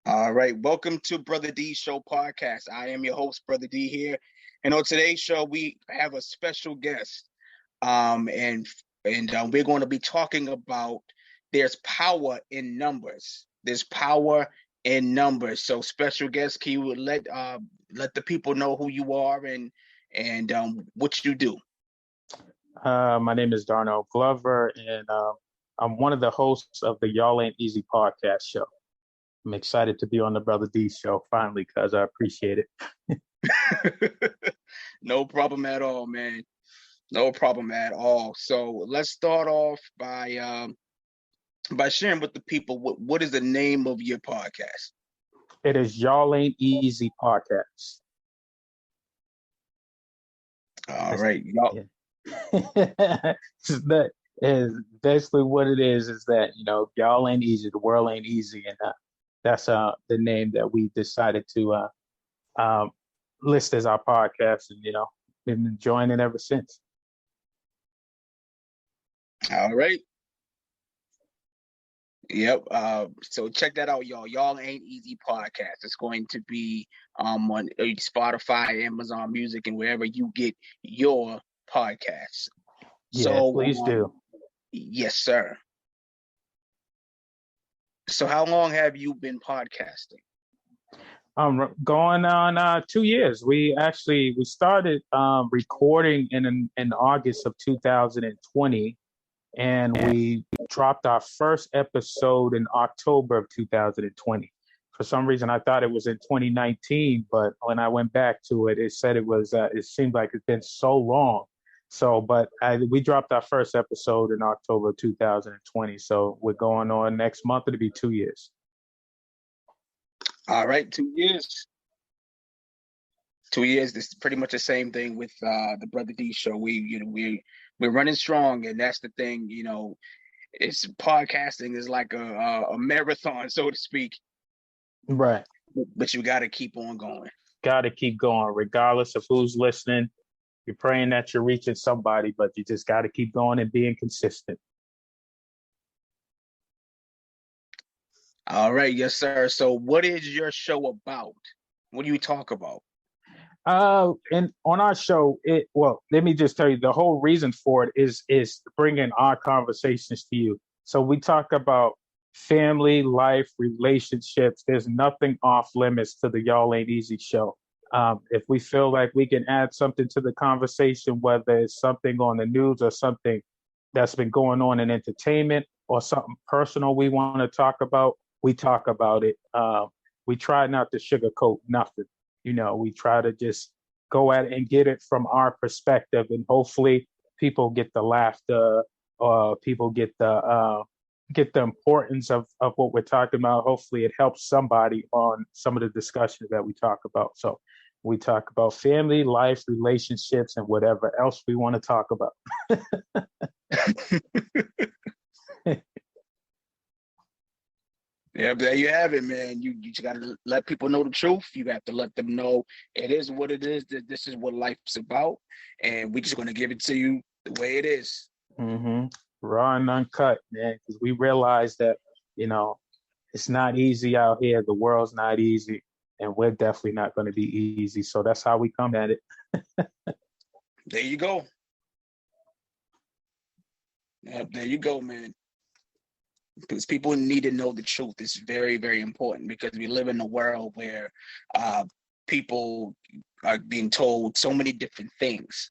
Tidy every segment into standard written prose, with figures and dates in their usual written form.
All right, welcome to Brother D Show podcast. I am your host, Brother D here, and on today's show we have a special guest. And we're going to be talking about there's power in numbers. There's power in numbers. So, special guest, can you let the people know who you are and what you do? My name is Darnell Glover, and I'm one of the hosts of the Y'all Ain't Easy podcast show. I'm excited to be on the Brother D show finally, because I appreciate it. No problem at all, man. No problem at all. So let's start off by sharing with the people what is the name of your podcast. It is Y'all Ain't Easy podcast. All right, y'all. Yeah. That is basically what it is that y'all ain't easy, the world ain't easy, and that's the name that we decided to list as our podcast, and been enjoying it ever since. All right. Yep. So check that out, y'all. Y'all Ain't Easy podcast. It's going to be on Spotify, Amazon Music, and wherever you get your podcasts. Yeah, So please do. Yes, sir. So how long have you been podcasting? Going on 2 years. We started recording in August of 2020, and we dropped our first episode in October of 2020. For some reason, I thought it was in 2019, but when I went back to it, it said it was. It seemed like it's been so long. So, but we dropped our first episode in October of 2020. So we're going on next month. It'll be 2 years. All right, 2 years. 2 years. This is pretty much the same thing with the Brother D show. We're running strong, and that's the thing. It's podcasting is like a marathon, so to speak. Right. But you got to keep on going. Got to keep going, regardless of who's listening. You're praying that you're reaching somebody, but you just got to keep going and being consistent. All right, yes, sir. So, what is your show about? What do you talk about? And on our show, let me just tell you, the whole reason for it is bringing our conversations to you. So we talk about family, life, relationships. There's nothing off limits to the Y'all Ain't Easy show. If we feel like we can add something to the conversation, whether it's something on the news or something that's been going on in entertainment or something personal we want to talk about, we talk about it. We try not to sugarcoat nothing. We try to just go at it and get it from our perspective, and hopefully people get the laughter, or people get the importance of what we're talking about. Hopefully it helps somebody on some of the discussions that we talk about. So we talk about family, life, relationships, and whatever else we want to talk about. Yeah, there you have it, man. You just got to let people know the truth. You have to let them know it is what it is, that this is what life's about. And we're just going to give it to you the way it is. Mm-hmm. Raw and uncut, man, because we realize that, it's not easy out here. The world's not easy, and we're definitely not going to be easy. So that's how we come at it. There you go. Yeah, there you go, man. Because people need to know the truth. It's very, very important, because we live in a world where people are being told so many different things.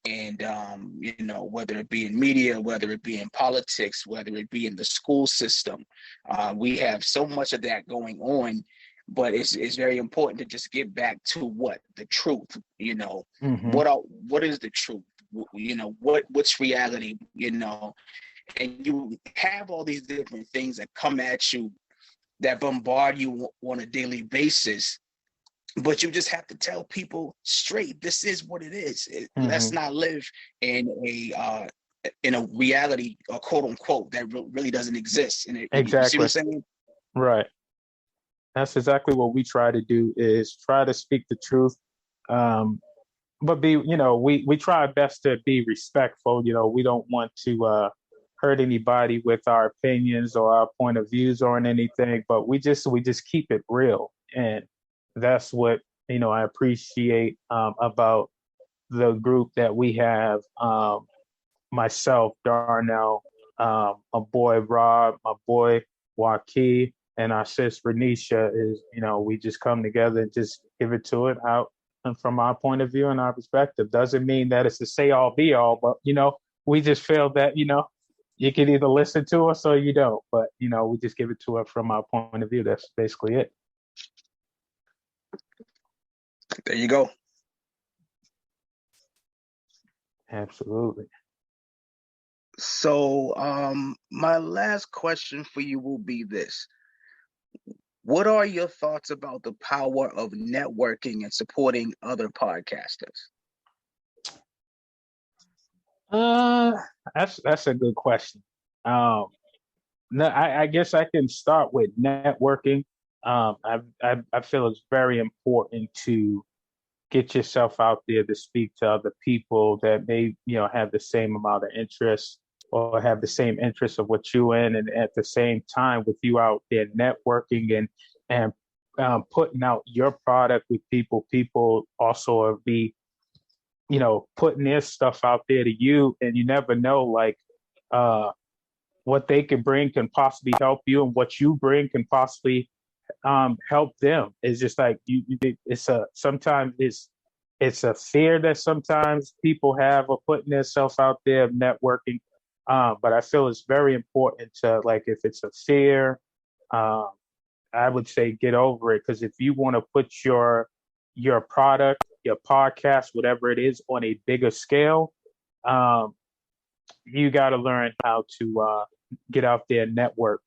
And, whether it be in media, whether it be in politics, whether it be in the school system, we have so much of that going on. But it's very important to just get back to the truth. Mm-hmm. What is the truth? What's reality? And you have all these different things that come at you, that bombard you on a daily basis. But you just have to tell people straight, this is what it is. Mm-hmm. Let's not live in a reality, quote unquote, that really doesn't exist. Exactly. You see what I'm saying? Right. That's exactly what we try to do, is try to speak the truth. But we try our best to be respectful. We don't want to hurt anybody with our opinions or our point of views on anything, but we just keep it real, and that's what I appreciate about the group that we have. Myself, Darnell, my boy Rob, my boy Joaquin, and our sis Renisha is, we just come together and just give it to it out and from our point of view and our perspective. Doesn't mean that it's the say all be all, but we just feel that, you can either listen to us or you don't. But, we just give it to it from our point of view. That's basically it. There you go. Absolutely. So my last question for you will be this. What are your thoughts about the power of networking and supporting other podcasters? That's a good question. No, I guess I can start with networking. I feel it's very important to get yourself out there to speak to other people that may have the same amount of interest or have the same interest of what you in, and at the same time with you out there networking and putting out your product with people also be putting their stuff out there to you, and you never know, like what they can bring can possibly help you, and what you bring can possibly help them. It's just like sometimes it's a fear that sometimes people have of putting themselves out there, of networking. But I feel it's very important to, like, if it's a fear, I would say get over it, because if you want to put your product, your podcast, whatever it is, on a bigger scale, you got to learn how to get out there, network,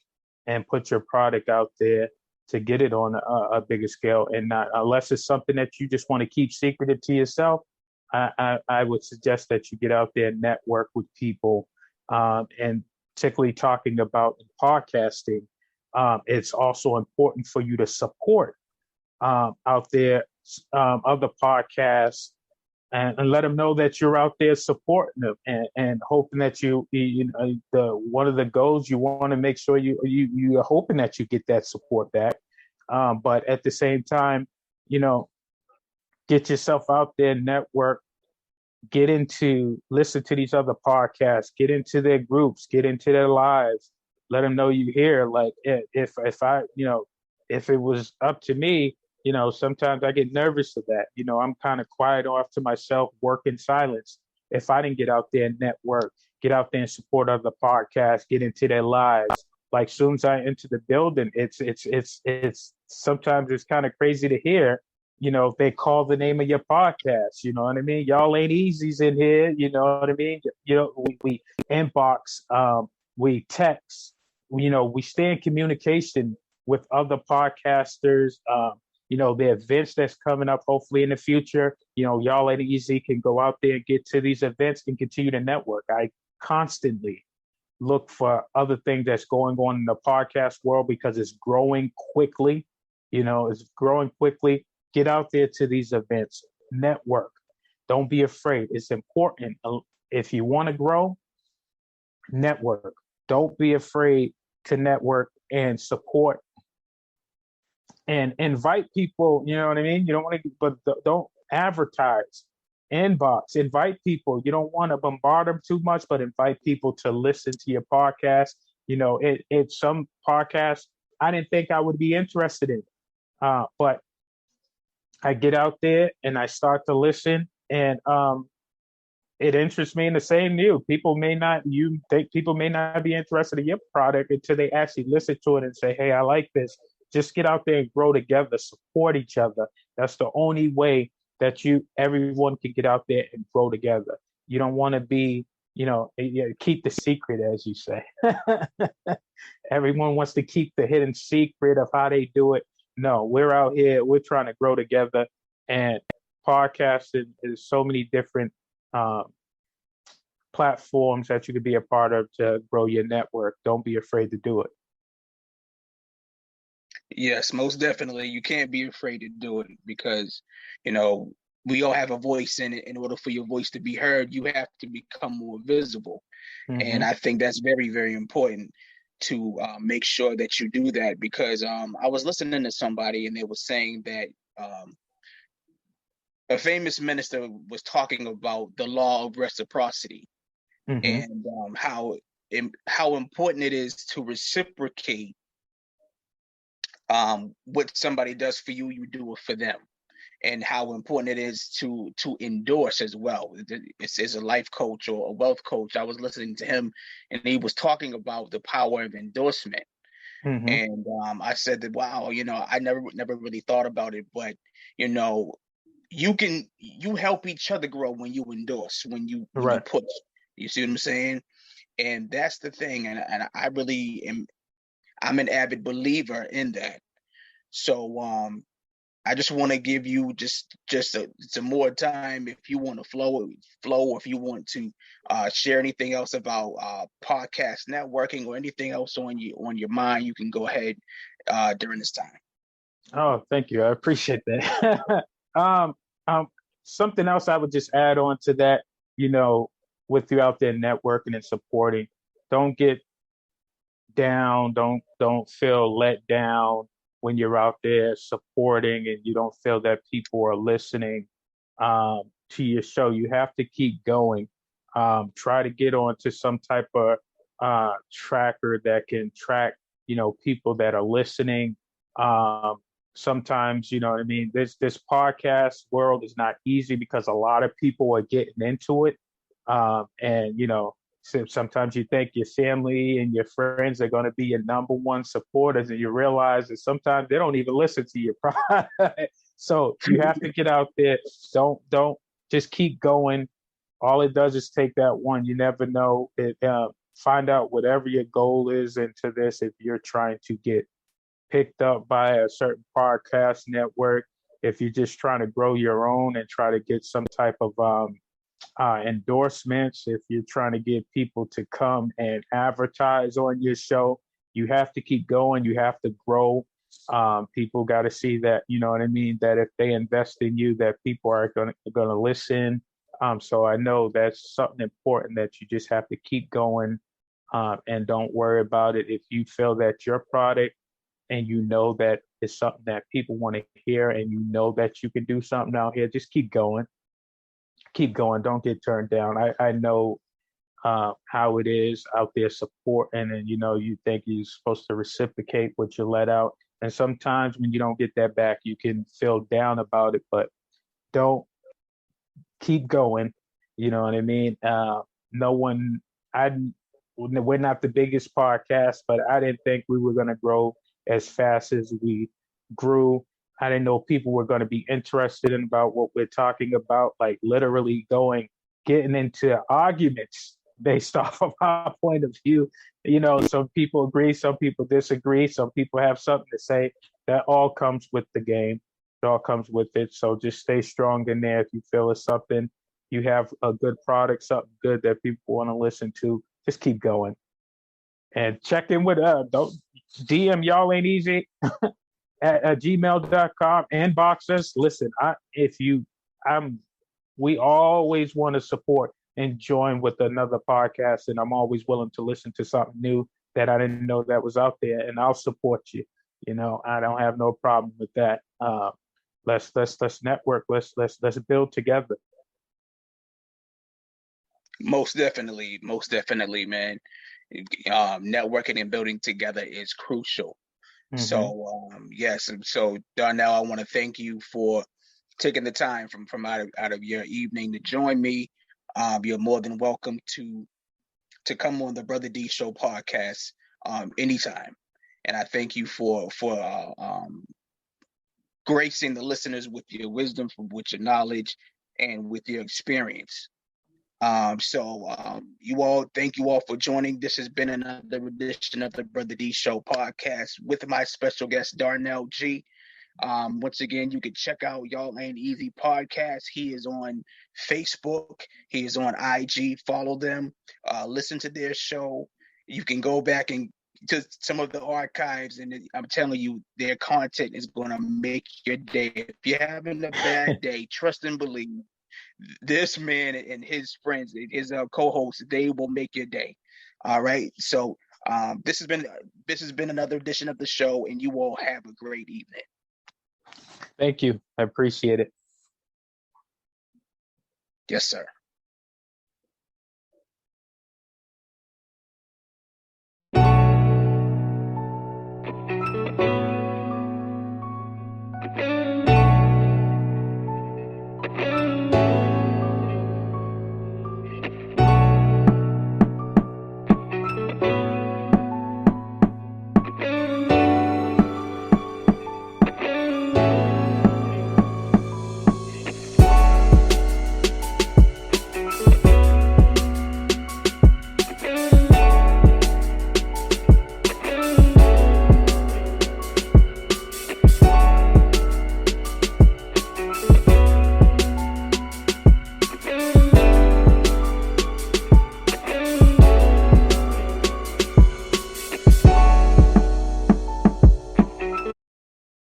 and put your product out there to get it on a bigger scale, and not, unless it's something that you just want to keep secretive to yourself. I would suggest that you get out there and network with people, and particularly talking about podcasting. It's also important for you to support out there other podcasts, and let them know that you're out there supporting them, and hoping that one of the goals, you want to make sure you're hoping that you get that support back. But at the same time, get yourself out there, network, listen to these other podcasts, get into their groups, get into their lives, let them know you here. Like, if it was up to me, sometimes I get nervous of that. I'm kind of quiet off to myself, work in silence. If I didn't get out there and network, get out there and support other podcasts, get into their lives. Like, soon as I enter the building, it's sometimes it's kind of crazy to hear, if they call the name of your podcast, you know what I mean? Y'all ain't easies in here, you know what I mean? We inbox, we text, we stay in communication with other podcasters. The events that's coming up, hopefully in the future, y'all at Easy can go out there and get to these events and continue to network. I constantly look for other things that's going on in the podcast world, because it's growing quickly. It's growing quickly. Get out there to these events, network. Don't be afraid. It's important. If you want to grow, network. Don't be afraid to network and support and invite people. You know what I mean? You don't want to, but don't advertise. Inbox, invite people. You don't want to bombard them too much, but invite people to listen to your podcast. It's some podcasts I didn't think I would be interested in, but I get out there and I start to listen, and it interests me in the same you. You think people may not be interested in your product until they actually listen to it and say, hey, I like this. Just get out there and grow together, support each other. That's the only way that everyone can get out there and grow together. You don't want to be, keep the secret, as you say. Everyone wants to keep the hidden secret of how they do it. No, we're out here, we're trying to grow together, and podcasting is so many different platforms that you could be a part of to grow your network. Don't be afraid to do it. Yes, most definitely. You can't be afraid to do it, because, we all have a voice in it. In order for your voice to be heard, you have to become more visible. And I think that's very, very important to make sure that you do that, because I was listening to somebody and they were saying that a famous minister was talking about the law of reciprocity, and how important it is to reciprocate what somebody does for you, you do it for them, and how important it is to endorse as well. It's a life coach or a wealth coach. I was listening to him, and he was talking about the power of endorsement. And I said that, wow, I never really thought about it, but you help each other grow when you endorse, when you push. You see what I'm saying? And that's the thing. And I really am. I'm an avid believer in that. So I just want to give you just some more time if you want to flow. If you want to share anything else about podcast networking or anything else on your mind, you can go ahead during this time. Oh, thank you. I appreciate that. Something else I would just add on to that, with you out there networking and supporting, don't get down, don't feel let down when you're out there supporting and you don't feel that people are listening to your show. You have to keep going. Try to get onto some type of tracker that can track, people that are listening. Sometimes, what I mean, this podcast world is not easy because a lot of people are getting into it. And, so sometimes you think your family and your friends are going to be your number one supporters, and you realize that sometimes they don't even listen to your product. So you have to get out there. Don't just keep going. All it does is take that one. You never know. Find out whatever your goal is into this. If you're trying to get picked up by a certain podcast network, if you're just trying to grow your own and try to get some type of endorsements, if you're trying to get people to come and advertise on your show, you have to keep going. You have to grow. People got to see that, that if they invest in you, that people are going to listen. So I know that's something important that you just have to keep going, and don't worry about it. If you feel that your product and that it's something that people want to hear, and that you can do something out here, just keep going. Keep going. Don't get turned down. I know how it is out there supporting, and you think you're supposed to reciprocate what you let out. And sometimes when you don't get that back, you can feel down about it, but don't, keep going. You know what I mean? We're not the biggest podcast, but I didn't think we were going to grow as fast as we grew. I didn't know people were going to be interested in about what we're talking about, like literally getting into arguments based off of our point of view. Some people agree, some people disagree, some people have something to say. That all comes with the game. It all comes with it. So just stay strong in there. If you feel it's something, you have a good product, something good that people want to listen to, just keep going. And check in with don't DM y'all ain't easy at gmail.com. Inbox us. Listen, we always want to support and join with another podcast, and I'm always willing to listen to something new that I didn't know that was out there, and I'll support you. I don't have no problem with that. Let's network. Let's build together. Most definitely, man. Networking and building together is crucial. So yes, so Darnell, I want to thank you for taking the time from out of your evening to join me. You're more than welcome to come on the Brother D Show podcast anytime, and I thank you for gracing the listeners with your wisdom, with your knowledge, and with your experience. You all, thank you all for joining. This has been another edition of the Brother D Show podcast with my special guest, Darnell G. Once again, you can check out Y'all Ain't Easy podcast. He is on Facebook. He is on IG. Follow them. Listen to their show. You can go back and just some of the archives, and I'm telling you, their content is going to make your day. If you're having a bad day, trust and believe this man and his friends, his co-hosts, they will make your day. All right. So this has been another edition of the show, and you all have a great evening. Thank you. I appreciate it. Yes, sir.